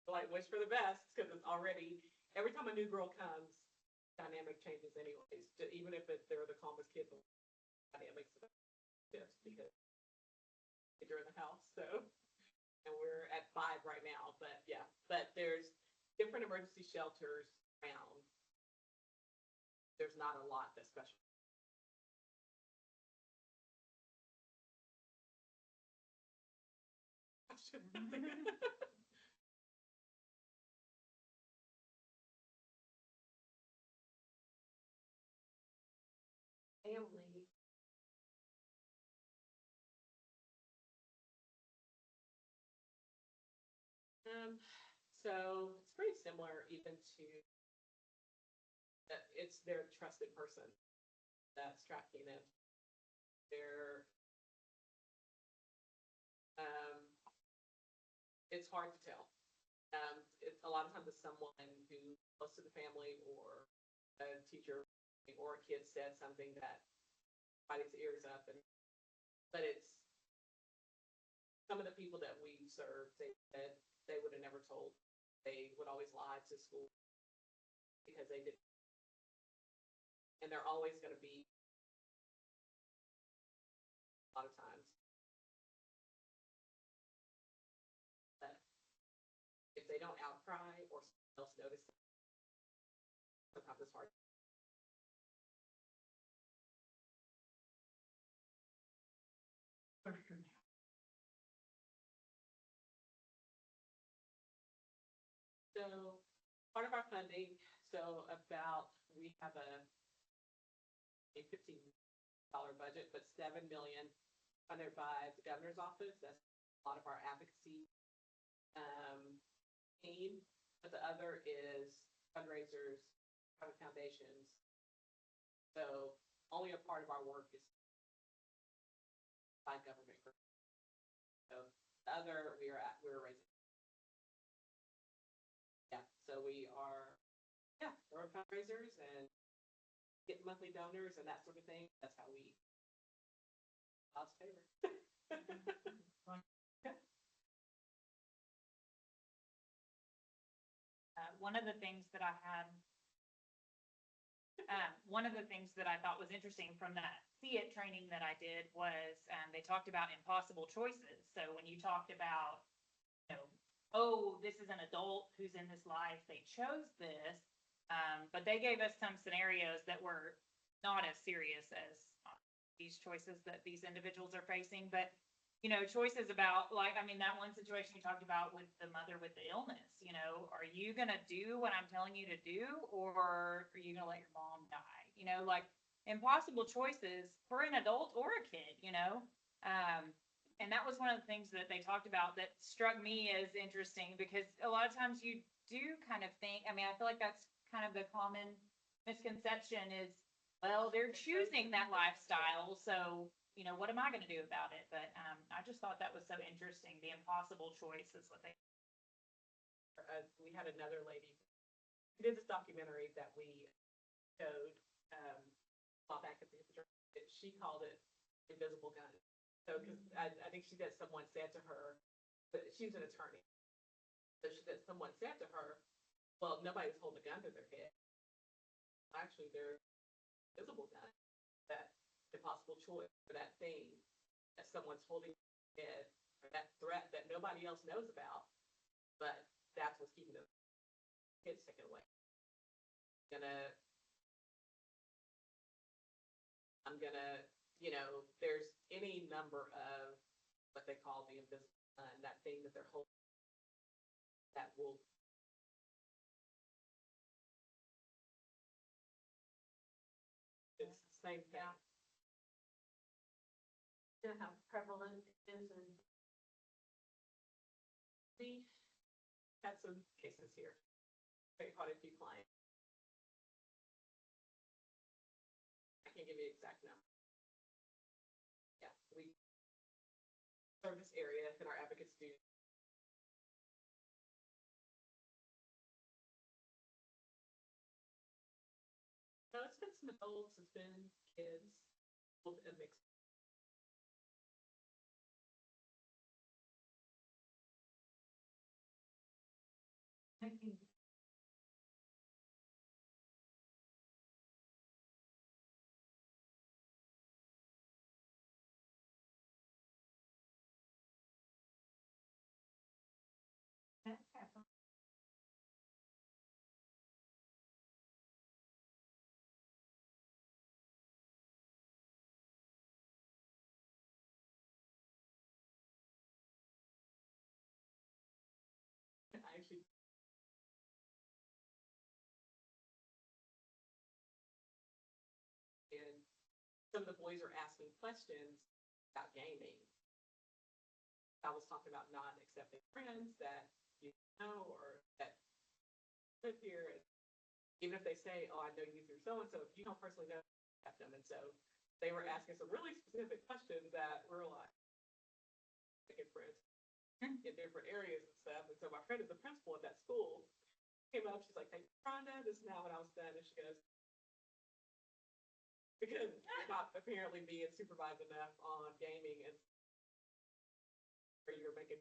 Like, wish for the best, because it's already, every time a new girl comes, dynamic changes anyways, even if they're the calmest kid, the dynamics shifts because they're in the house, so. And we're at 5 right now, but yeah, but there's different emergency shelters around. There's not a lot that's special. family. So it's pretty similar even to, it's their trusted person that's tracking them. They're, it's hard to tell. It's a lot of times it's someone who close to the family or a teacher or a kid said something that somebody's ears up, and but it's some of the people that we serve, they said they would have never told. They would always lie to school because they didn't. And they're always going to be, a lot of times. But if they don't outcry or someone else notices, sometimes it's hard. So part of our funding, so about, we have a $15 budget, but 7 million funded by the governor's office. That's a lot of our advocacy team. But the other is fundraisers, private foundations. So only a part of our work is by government. So the other, we're raising. Yeah, so we are, we're fundraisers and get monthly donors and that sort of thing. That's how we, God's favor. One of the things that I had, one of the things that I thought was interesting from that See It training that I did was, they talked about impossible choices. So when you talked about, you know, oh, this is an adult who's in this life, they chose this, but they gave us some scenarios that were not as serious as these choices that these individuals are facing, but you know, choices about, like, I mean, that one situation you talked about with the mother with the illness, you know, are you gonna do what I'm telling you to do, or are you gonna let your mom die? You know, like, impossible choices for an adult or a kid, you know? And that was one of the things that they talked about that struck me as interesting, because a lot of times you do kind of think, I mean, I feel like that's kind of the common misconception is, well, they're choosing that lifestyle, so you know, what am I gonna do about it? But, I just thought that was so interesting. The impossible choice is what they. We had another lady, we did this documentary that we showed, while back at the, she called it invisible gun. So, cause I think she said someone said to her, but she was an attorney. So she said, someone said to her, well, nobody's holding a gun to their head. Actually, they're invisible gun. That impossible choice for that thing that someone's holding head, or that threat that nobody else knows about, but that's what's keeping the kids taken away. gonna, there's any number of what they call the invisible, that thing that they're holding that will. It's the same thing. Yeah. And how prevalent it is in. We had some cases here. We caught a few clients. I can't give you the exact number. Yeah, we serve this area and our advocates do. No, it's been some adults, it's been kids, a little bit of mixed. I actually. And some of the boys are asking questions about gaming. I was talking about not accepting friends that you know or that live here. Even if they say, "Oh, I know you through so and so," if you don't personally know them, and so they were asking some really specific questions that were like making friends in different areas and stuff. And so my friend is the principal at that school. Came up, she's like, "Thank you, Rhonda. This is now when I was done," and she goes, because you're not apparently being supervised enough on gaming and or you're making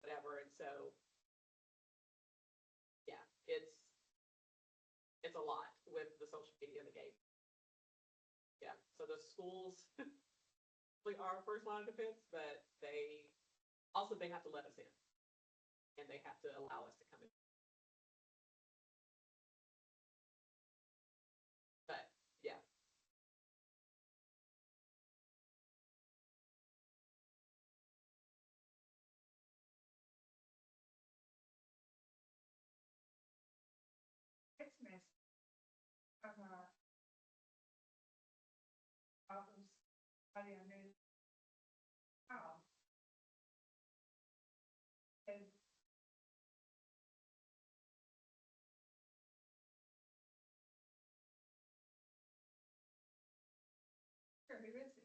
whatever, and so yeah, it's a lot with the social media and the game. Yeah, so the schools really are our first line of defense, but they have to let us in and they have to allow us to come in. But yeah. Text message. Office, I knew. Oh. And. Sure, who is it?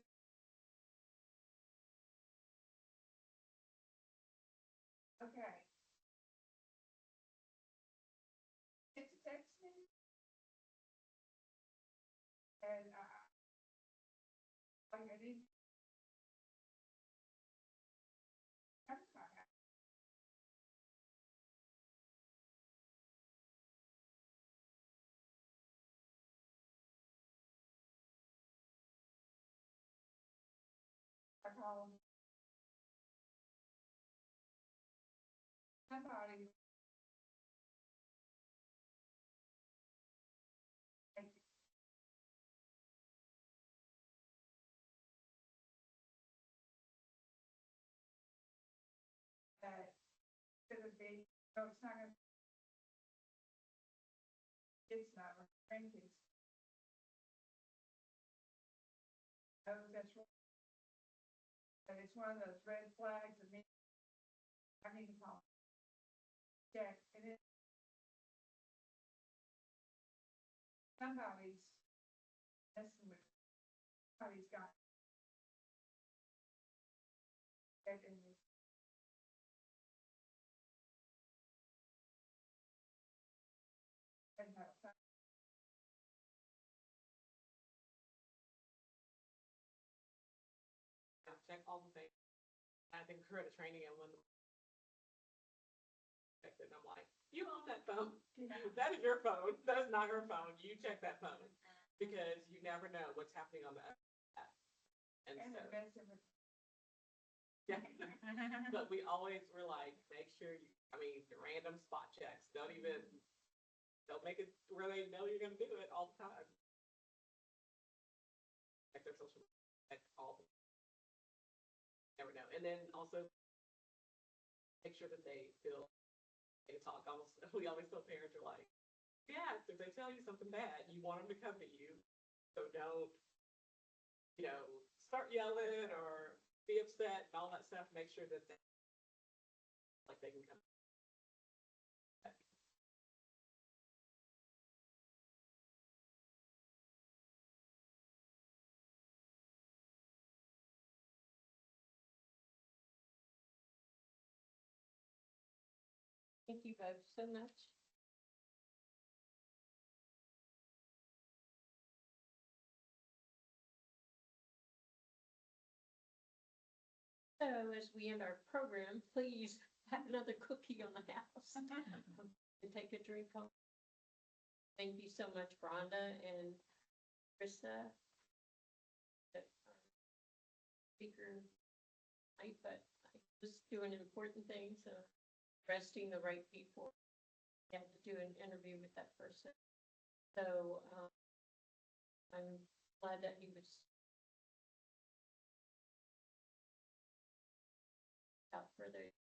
Okay. It's a text me. And, like I didn't. That's not happening. I call them. Somebody. Thank you. That could have been, no, it's not gonna. It's not my grandkids. Oh, that's right. But it's one of those red flags and then I need to call. Check, and it. Somebody's messing with, somebody's got. That in this. And have some. Check all the things. I think we're at a training and when and I'm like, "You own that phone. That is your phone. That is not her phone. You check that phone because you never know what's happening on the other side." And And so, they're messing with. yeah. But we always were like, make sure the random spot checks. Don't make it where they know you're gonna do it all the time. social media, all, never know. And then also make sure that they feel they talk. Almost, we always tell parents are like, yeah, if they tell you something bad, you want them to come to you. So don't, start yelling or be upset and all that stuff. Make sure that they can come back. Thank you both so much. So as we end our program, please have another cookie on the house and take a drink on. Thank you so much, Rhonda and Krista. Speaker, but I was doing important things, arresting the right people. I had to do an interview with that person. So I'm glad that he was out for the